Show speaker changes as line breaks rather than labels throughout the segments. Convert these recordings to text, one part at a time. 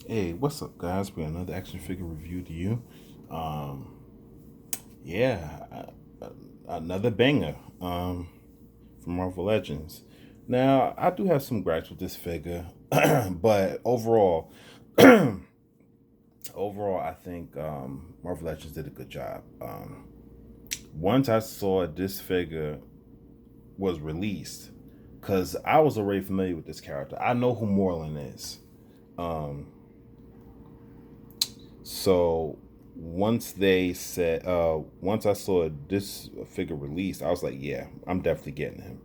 Hey, what's up, guys? We got another action figure review to you. Um, yeah, another banger from Marvel Legends. Now, I do have some gripes with this figure, but overall, I think Marvel Legends did a good job. Once I saw this figure was released, because I was already familiar with this character. I know who Morlun is. Um, So once I saw this figure released, I was like, yeah, I'm definitely getting him.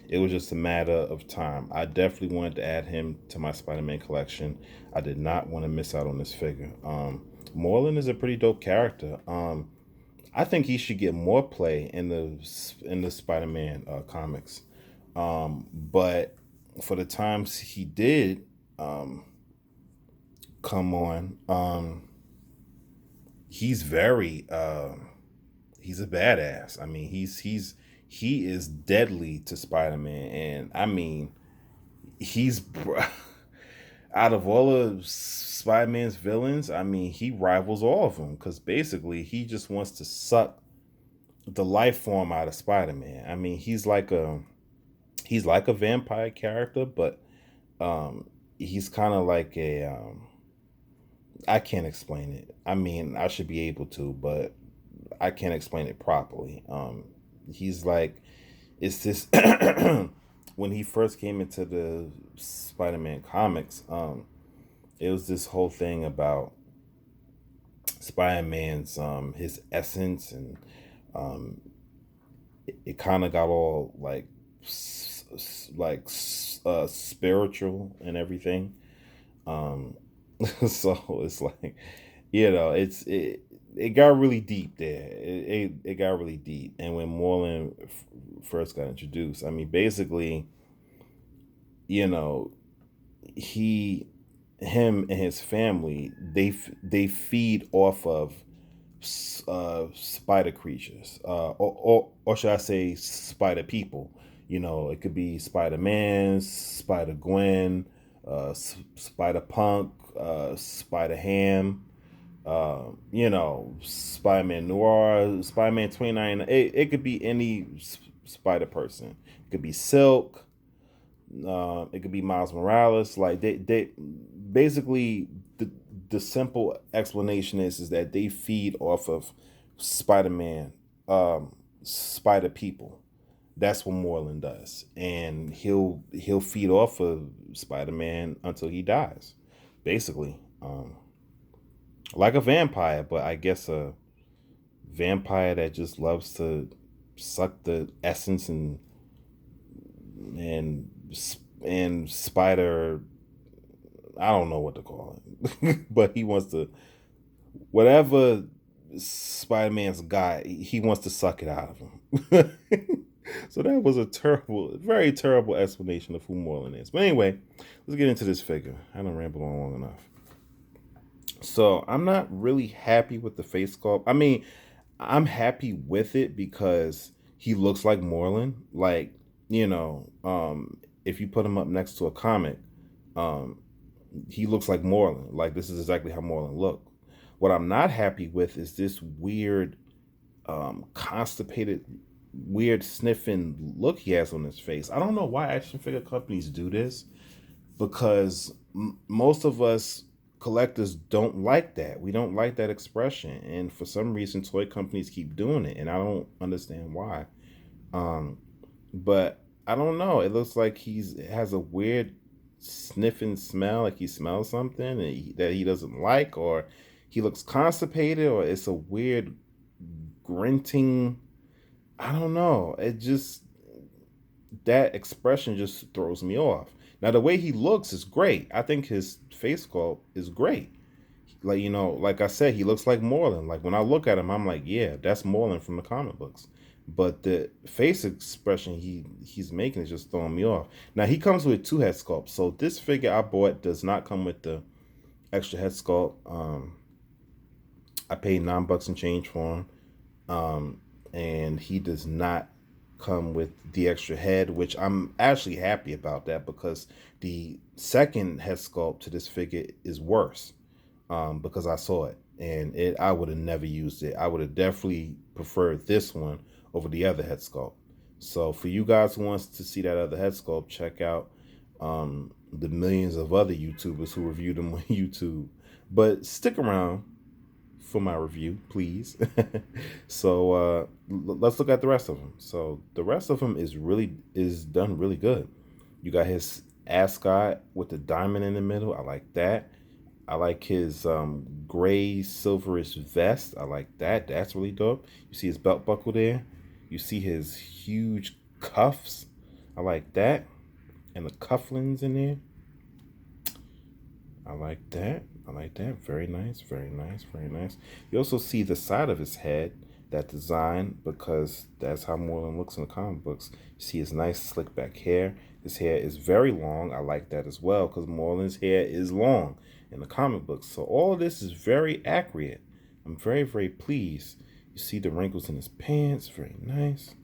It was just a matter of time. I definitely wanted to add him to my Spider-Man collection. I did not want to miss out on this figure. Morlun is a pretty dope character. I think he should get more play in the Spider-Man comics. But for the times he did come on, he's very he's a badass. I mean, he is deadly to Spider-Man, and I mean, he's out of all of Spider-Man's villains, I mean, he rivals all of them because basically he just wants to suck the life form out of Spider-Man. I mean, he's like a vampire character, but he's kind of like a I can't explain it. I mean, I should be able to, but I can't explain it properly. He's like, it's this when he first came into the Spider-Man comics. It was this whole thing about Spider-Man's his essence, and um, it kind of got all like spiritual and everything. Um, so it's like, it got really deep there. It got really deep. And when Morlun first got introduced, I mean, basically, you know, he, him and his family, they feed off of spider creatures, or should I say, spider people. You know, it could be Spider Man, Spider Gwen, Spider Punk, Spider Ham, Spider Man Noir, Spider Man 29. It could be any spider person. It could be Silk. It could be Miles Morales. Like they basically the simple explanation is that they feed off of Spider Man, Spider people. That's what Moreland does, and he'll feed off of Spider Man until he dies, basically. Like a vampire, but I guess a vampire that just loves to suck the essence and and spider. I don't know what to call it, but he wants to whatever Spider Man's got. He wants to suck it out of him. So that was a terrible, very terrible explanation of who Moreland is. But anyway, let's get into this figure. I don't ramble on long enough. So I'm not really happy with the face sculpt. I mean, I'm happy with it because he looks like Moreland. Like, if you put him up next to a comic, um, he looks like Moreland. Like, this is exactly how Moreland looked. What I'm not happy with is this weird, constipated, weird sniffing look he has on his face. I don't know why action figure companies do this because most of us collectors don't like that. We don't like that expression, and for some reason, toy companies keep doing it, and I don't understand why. Um, but I don't know. It looks like he's has a weird sniffing smell, like he smells something that he doesn't like, or he looks constipated, or it's a weird grunting. I don't know. It just that expression just throws me off. Now the way he looks is great. I think his face sculpt is great. Like like I said, he looks like Moreland. Like when I look at him, I'm like, yeah, that's Moreland from the comic books. But the face expression he's making is just throwing me off. Now he comes with two head sculpts, so this figure I bought does not come with the extra head sculpt. I paid $9 and change for him, and he does not. come with the extra head, which I'm actually happy about that because the second head sculpt to this figure is worse. Because I saw it and I would have never used it. I would have definitely preferred this one over the other head sculpt. So for you guys who wants to see that other head sculpt, check out the millions of other YouTubers who review them on YouTube. But stick around for my review, please. So let's look at the rest of them. So the rest of them is done really good. You got his ascot with the diamond in the middle. I like that. I like his gray silverish vest. I like that. That's really dope. You see his belt buckle there. You see his huge cuffs. I like that. And the cufflinks in there. I like that. I like that. Very nice. Very nice. Very nice. You also see the side of his head, that design, because that's how Morlun looks in the comic books. You see his nice slick back hair. His hair is very long. I like that as well because Morlun's hair is long in the comic books. So all of this is very accurate. I'm very, very pleased. You see the wrinkles in his pants. Very nice.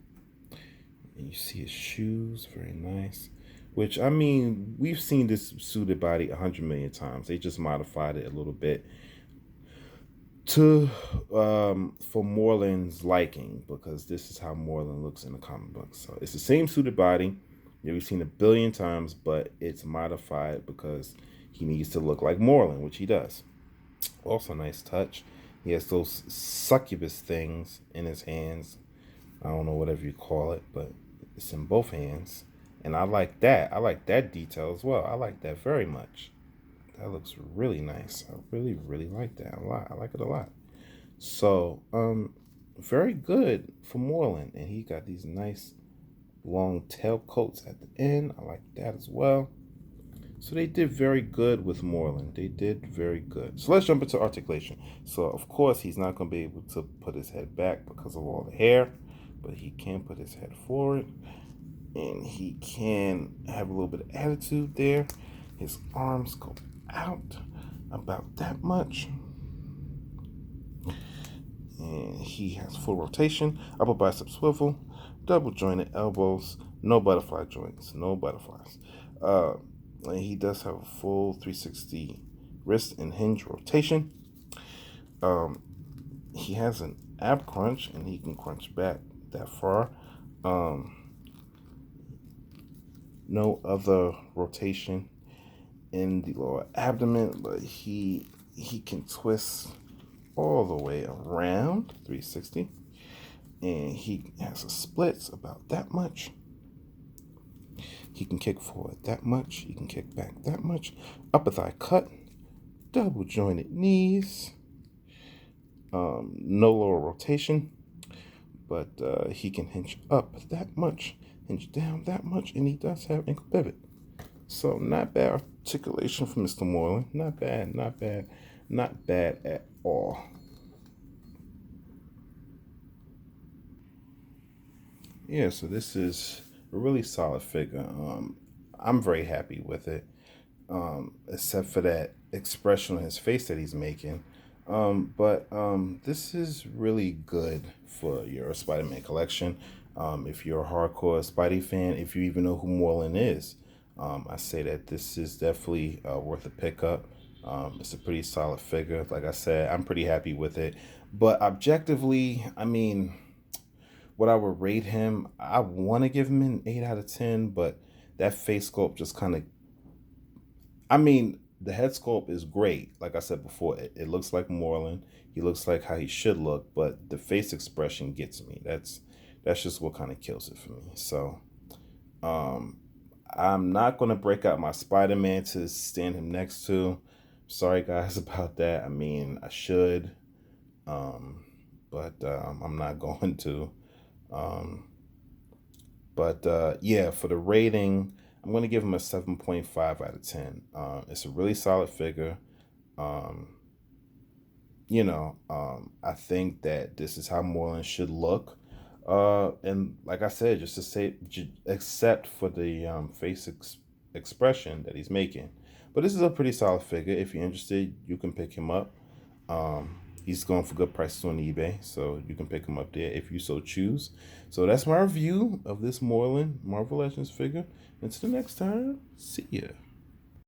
And you see his shoes. Very nice. Which, I mean, we've seen this suited body 100 million times. They just modified it a little bit to for Morlun's liking, because this is how Morlun looks in the comic books. So it's the same suited body that we've seen a billion times, but it's modified because he needs to look like Morlun, which he does. Also, nice touch. He has those succubus things in his hands. I don't know, whatever you call it, but it's in both hands. And I like that. I like that detail as well. I like that very much. That looks really nice. I really, really like that a lot. I like it a lot. So, very good for Morlun. And he got these nice long tail coats at the end. I like that as well. So they did very good with Morlun. They did very good. So let's jump into articulation. So of course he's not going to be able to put his head back because of all the hair, but he can put his head forward. And he can have a little bit of attitude there. His arms go out about that much. And he has full rotation, upper bicep swivel, double jointed elbows, no butterfly joints, no butterflies. And he does have a full 360 wrist and hinge rotation. He has an ab crunch, and he can crunch back that far. No other rotation in the lower abdomen, but he can twist all the way around 360, and he has a splits about that much. He can kick forward that much. He can kick back that much. Upper thigh cut, double jointed knees. No lower rotation, but he can hinge up that much, hinge down that much, and he does have ankle pivot. So not bad articulation for Mr. Morlun. Not bad, not bad, not bad at all. Yeah, so this is a really solid figure. I'm very happy with it, except for that expression on his face that he's making. But this is really good for your Spider-Man collection. If you're a hardcore Spidey fan, if you even know who Morlun is, I say that this is definitely worth a pickup. It's a pretty solid figure. Like I said, I'm pretty happy with it. But objectively, I mean, what I would rate him, I want to give him an 8 out of 10, but that face sculpt just kind of, I mean, the head sculpt is great. Like I said before, it looks like Morlun. He looks like how he should look, but the face expression gets me. That's just what kind of kills it for me. So, I'm not going to break out my Spider-Man to stand him next to. Sorry, guys, about that. I mean, I should, but I'm not going to. Yeah, for the rating, I'm going to give him a 7.5 out of 10. It's a really solid figure. I think that this is how Morlun should look. And like I said, just to say, except for the face expression that he's making. But this is a pretty solid figure. If you're interested, you can pick him up. He's going for good prices on eBay, so you can pick him up there if you so choose. So that's my review of this Morlun Marvel Legends figure. Until the next time, see ya.